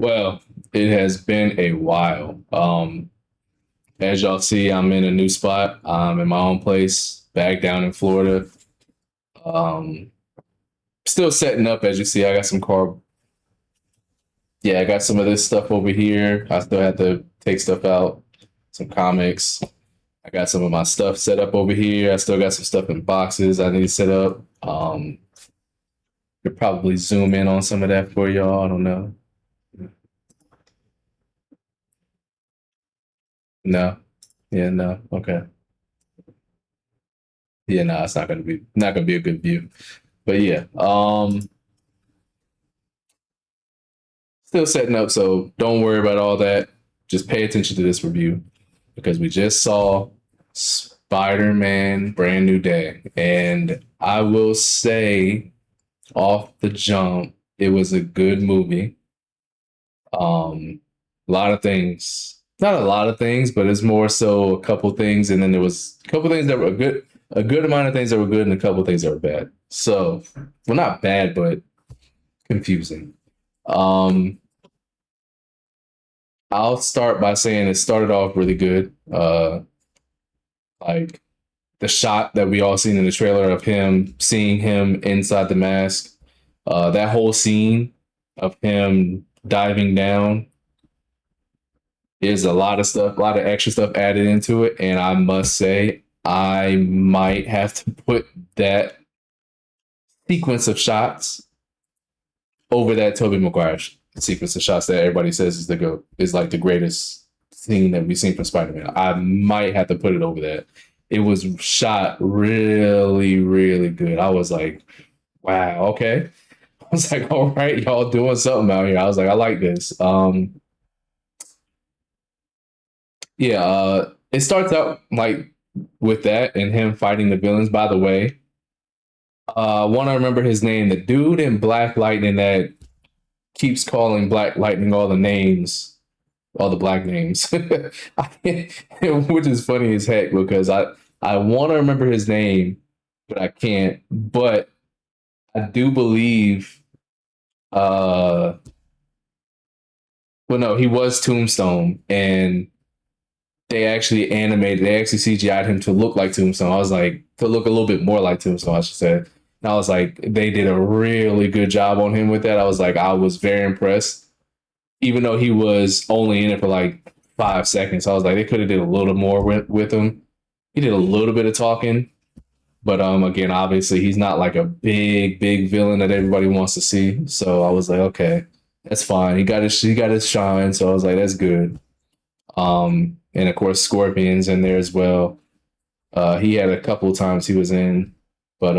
Well, it has been a while. As y'all see, I'm in a new spot. I'm in my own place, back down in Florida. Um, Still setting up, as you see. I got some car. Yeah, I got some of this stuff over here. I still have to take stuff out, some comics. I got some of my stuff set up over here. I still got some stuff in boxes I need to set up. Could probably zoom in on some of that for y'all. I don't know. No. Yeah, no. Okay. Yeah, no, it's not gonna be a good view. But yeah, still setting up, so don't worry about all that. Just pay attention to this review because we just saw Spider-Man Brand New Day. And I will say off the jump, it was a good movie. A lot of things, not a lot of things, but it's more so a couple things, and then there was a couple things that were good, a good amount of things that were good, and a couple things that were bad. So, well, not bad, but confusing. Um, I'll start by saying it started off really good. Like the shot that we all seen in the trailer of him seeing him inside the mask, that whole scene of him diving down is a lot of stuff, a lot of extra stuff added into it. And I must say, I might have to put that sequence of shots over that Tobey Maguire sequence of shots that everybody says is the go is like the greatest thing that we've seen from Spider-Man. I might have to put it over that. It was shot really, really good. I was like, wow, okay. I was like, all right, y'all doing something out here. I was like, I like this. Yeah, it starts out like with that and him fighting the villains. By the way, want to remember his name, the dude in Black Lightning that keeps calling Black Lightning all the names, all the black names, which is funny as heck because I want to remember his name, but I can't. But I do believe, well, no, he was Tombstone, and they actually CGI'd him to look like Tombstone. I was like, to look a little bit more like Tombstone, I should say. And I was like, they did a really good job on him with that. I was like, I was very impressed, even though he was only in it for like 5 seconds. I was like, they could have did a little more with him. He did a little bit of talking, but again, obviously, he's not like a big villain that everybody wants to see. So I was like, okay, that's fine. He got his shine. So I was like, that's good. And of course, Scorpions in there as well. He had a couple of times he was in, but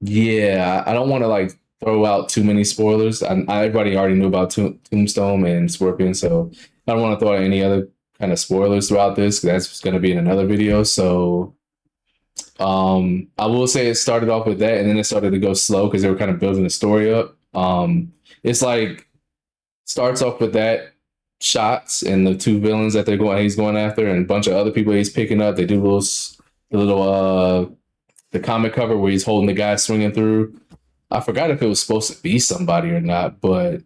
yeah, I don't want to like throw out too many spoilers. Everybody already knew about Tombstone and Scorpion, so I don't want to throw out any other kind of spoilers throughout this. 'Cause that's going to be in another video. So I will say it started off with that, and then it started to go slow because they were kind of building the story up. It's like starts off with that shots and the two villains that he's going after, and a bunch of other people he's picking up. They do the little the comic cover where he's holding the guy swinging through. I forgot if it was supposed to be somebody or not, but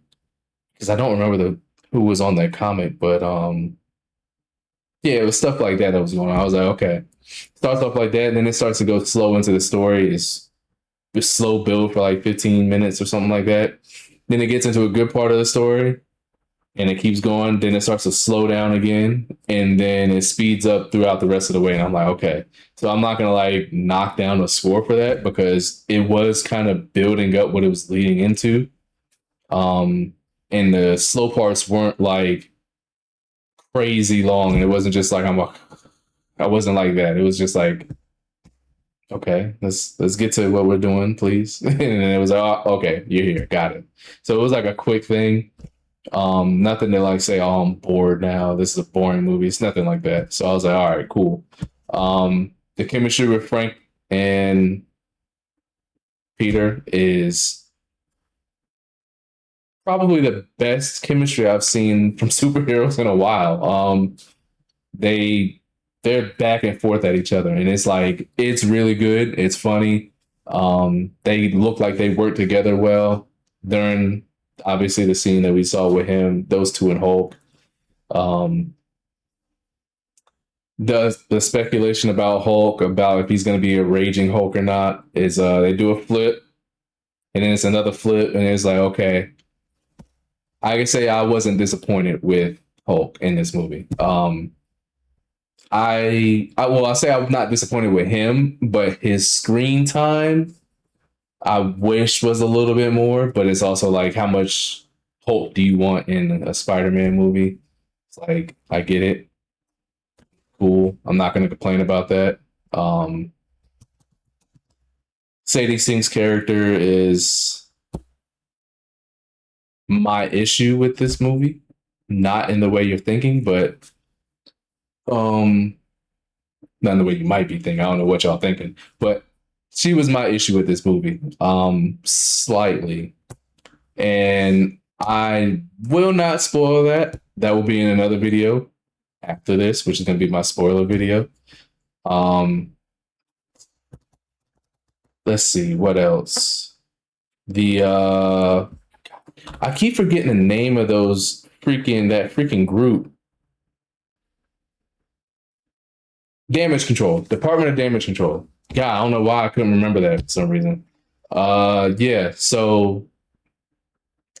because I don't remember the who was on that comic, but yeah, it was stuff like that that was going on. I was like, okay, starts off like that, and then it starts to go slow into the story. It's slow build for like 15 minutes or something like that. Then it gets into a good part of the story, and it keeps going. Then it starts to slow down again, and then it speeds up throughout the rest of the way. And I'm like, okay, so I'm not gonna like knock down the score for that because it was kind of building up what it was leading into. Um, and the slow parts weren't like crazy long, and it wasn't just like I wasn't like that. It was just like, okay, let's get to what we're doing, please. And then it was like, oh, okay, you're here, got it. So it was like a quick thing. Nothing to like say, oh, I'm bored now. This is a boring movie. It's nothing like that. So I was like, all right, cool. The chemistry with Frank and Peter is probably the best chemistry I've seen from superheroes in a while. They they're back and forth at each other, and it's like it's really good. It's funny. They look like they work together well. during obviously the scene that we saw with him, those two and Hulk. Um, the speculation about Hulk, about if he's going to be a raging Hulk or not, is they do a flip and then it's another flip, and it's like, okay, I can say I wasn't disappointed with Hulk in this movie. I say I'm not disappointed with him, but his screen time I wish was a little bit more. But it's also like, how much Hulk do you want in a Spider-Man movie? It's like, I get it, cool. I'm not going to complain about that. Um, Sadie Sink's character is my issue with this movie, not in the way you're thinking, but um, not in the way you might be thinking. I don't know what y'all thinking, but she was my issue with this movie, slightly. And I will not spoil that. That will be in another video after this, which is going to be my spoiler video. Um, let's see what else. The I keep forgetting the name of that freaking group. Damage Control, Department of Damage Control. God, I don't know why I couldn't remember that for some reason. Yeah, so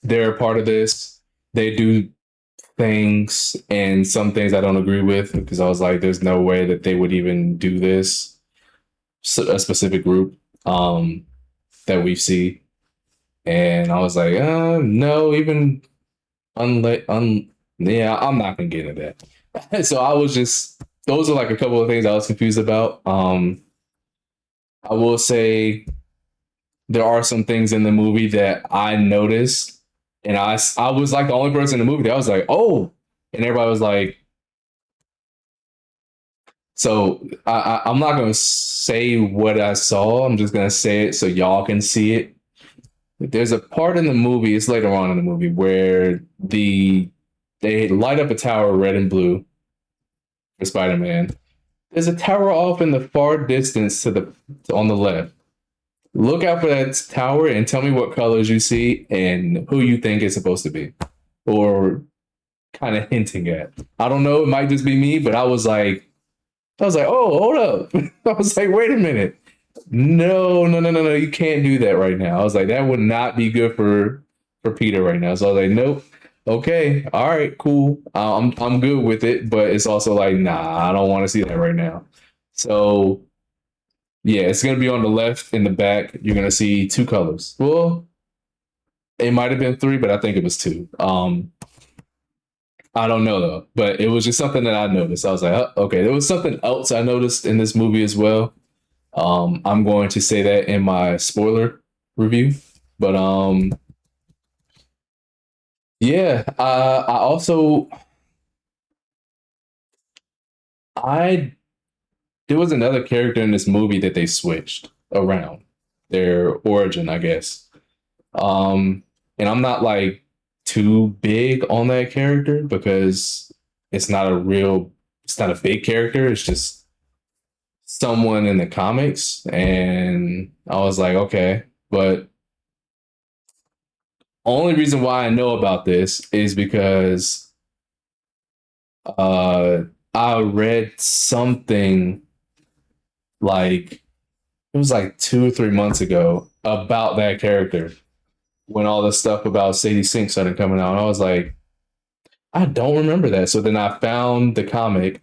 they're a part of this. They do things, and some things I don't agree with, because I was like, there's no way that they would even do this. So, a specific group that we see, and I was like, no, even yeah, I'm not gonna get into that. So I was just, those are like a couple of things I was confused about. I will say there are some things in the movie that I noticed, and I was like the only person in the movie that I was like, oh, and everybody was like, so I'm not gonna say what I saw. I'm just gonna say it so y'all can see it. There's a part in the movie, it's later on in the movie, where they light up a tower red and blue for Spider-Man. There's a tower off in the far distance on the left. Look out for that tower and tell me what colors you see and who you think it's supposed to be, or kind of hinting at. I don't know. It might just be me, but I was like, oh, hold up. I was like, wait a minute. No, no, no, no, no. You can't do that right now. I was like, that would not be good for Peter right now. So I was like, nope. Okay, all right, cool. I'm good with it, but it's also like, nah, I don't want to see that right now. So yeah, it's gonna be on the left in the back. You're gonna see two colors. Well, it might have been three, but I think it was two. I don't know though, but it was just something that I noticed. I was like, oh, okay, there was something else I noticed in this movie as well. I'm going to say that in my spoiler review, but yeah. I also I there was another character in this movie that they switched around their origin, I guess. Um, and I'm not like too big on that character because it's not a real, it's not a big character. It's just someone in the comics. And I was like, okay. But only reason why I know about this is because uh, I read something like, it was like 2 or 3 months ago about that character when all the stuff about Sadie Sink started coming out. And I was like, I don't remember that. So then I found the comic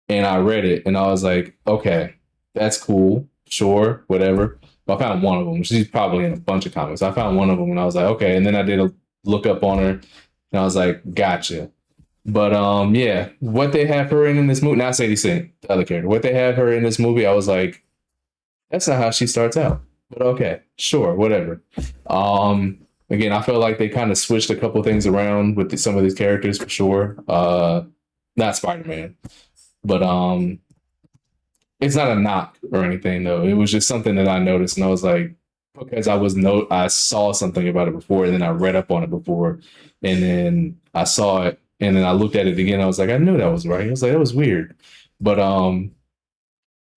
and I read it, and I was like, okay, that's cool. Sure, whatever. But I found one of them. She's probably in a bunch of comics. I found one of them and I was like, okay. And then I did a look up on her and I was like, gotcha. But yeah, what they have her in this movie, not Sadie Sink, the other character, what they had her in this movie, I was like, that's not how she starts out. But okay, sure, whatever. Again, I felt like they kind of switched a couple things around with some of these characters for sure. Not Spider-Man, but it's not a knock or anything though. It was just something that I noticed, and I was like, because I saw something about it before, and then I read up on it before, and then I saw it, and then I looked at it again. I was like, I knew that was right. I was like, that was weird, but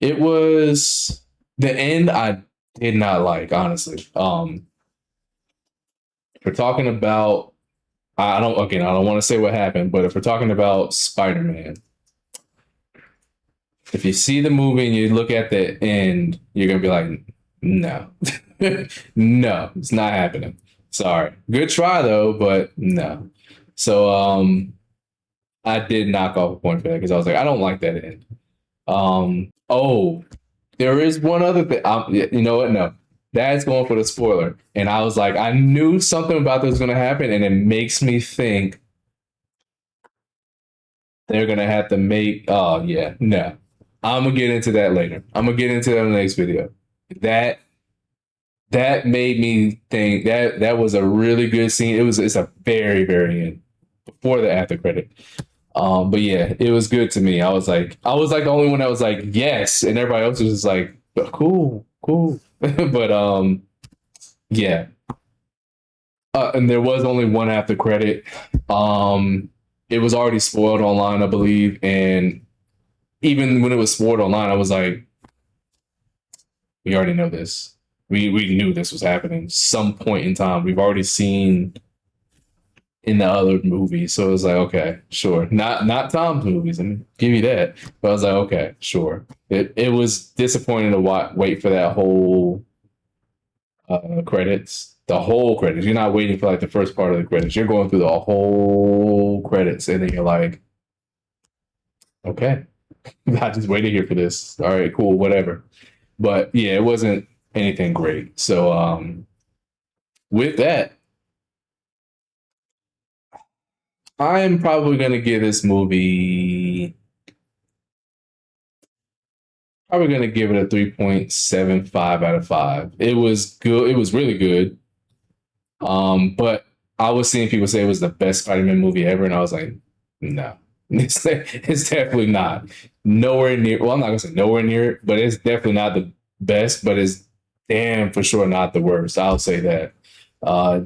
it was the end. I did not like, honestly. If we're talking about, I don't want to say what happened, but if we're talking about Spider-Man, if you see the movie and you look at the end, you're gonna be like, no, no, it's not happening. Sorry. Good try though, but no. So I did knock off a point for that because I was like, I don't like that end. Oh, there is one other thing. You know what? No, that's going for the spoiler. And I was like, I knew something about this was going to happen, and it makes me think they're going to have to make. Oh yeah, no. I'm gonna get into that later. I'm gonna get into that in the next video. That that made me think that was a really good scene. It's a very end before the after credit. But yeah, it was good to me. I was like the only one that was like, yes, and everybody else was just like, cool, cool. But yeah. And there was only one after credit. It was already spoiled online, I believe, and even when it was spoiled online, I was like, we already know this. We knew this was happening some point in time. We've already seen in the other movies. So it was like, okay, sure. Not Tom's movies, I mean, give you that. But I was like, okay, sure. It was disappointing to wait for that whole credits, the whole credits. You're not waiting for like the first part of the credits. You're going through the whole credits, and then you're like, okay, I just waited here for this. All right, cool, whatever. But yeah, it wasn't anything great. So with that, I'm probably gonna give this movie. Probably gonna give it a 3.75 out of 5. It was good. It was really good. But I was seeing people say it was the best Spider-Man movie ever, and I was like, no, it's definitely not. Nowhere near. Well, I'm not gonna say nowhere near it, but it's definitely not the best. But it's damn for sure not the worst. I'll say that.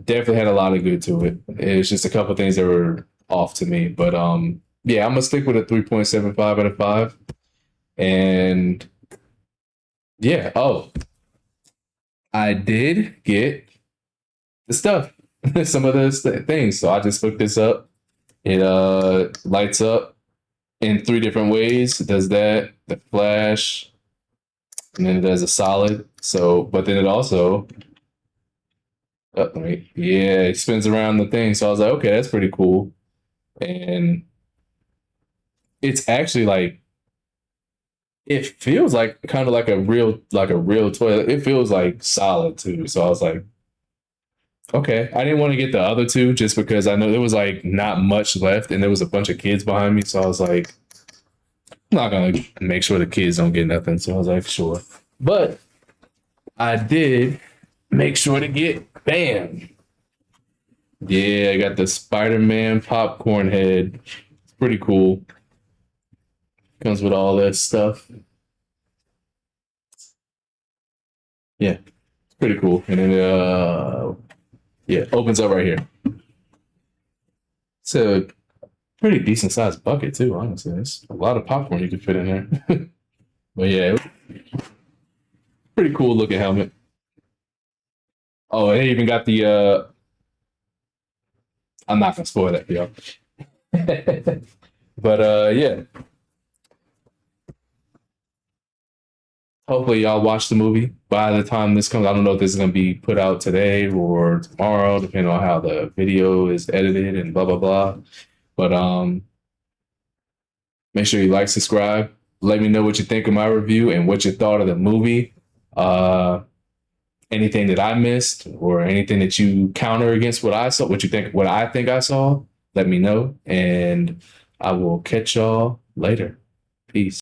Definitely had a lot of good to it. It's just a couple things that were off to me, but yeah, I'm gonna stick with a 3.75 out of 5. And yeah, oh, I did get the stuff, some of the things. So I just looked this up. It lights up in 3 different ways. It does that, the flash, and then it does a solid. So, but then it also, yeah, it spins around the thing. So I was like, okay, that's pretty cool. And it's actually like it feels like kind of like a real toy. It feels like solid too. So I was like, okay. I didn't want to get the other two just because I know there was like not much left and there was a bunch of kids behind me. So I was like, I'm not gonna make sure the kids don't get nothing. So I was like, sure. But I did make sure to get bam. Yeah, I got the Spider-Man popcorn head. It's pretty cool. Comes with all that stuff. Yeah, it's pretty cool. And then yeah, opens up right here. It's a pretty decent sized bucket too, honestly. It's a lot of popcorn you can fit in there. But yeah, pretty cool looking helmet. Oh, it even got the I'm not gonna spoil that for y'all. But yeah. Hopefully y'all watch the movie by the time this comes. I don't know if this is gonna be put out today or tomorrow, depending on how the video is edited and blah blah blah. But make sure you like, subscribe. Let me know what you think of my review and what you thought of the movie. Anything that I missed or anything that you counter against what I saw, what you think, what I think I saw, let me know. And I will catch y'all later. Peace.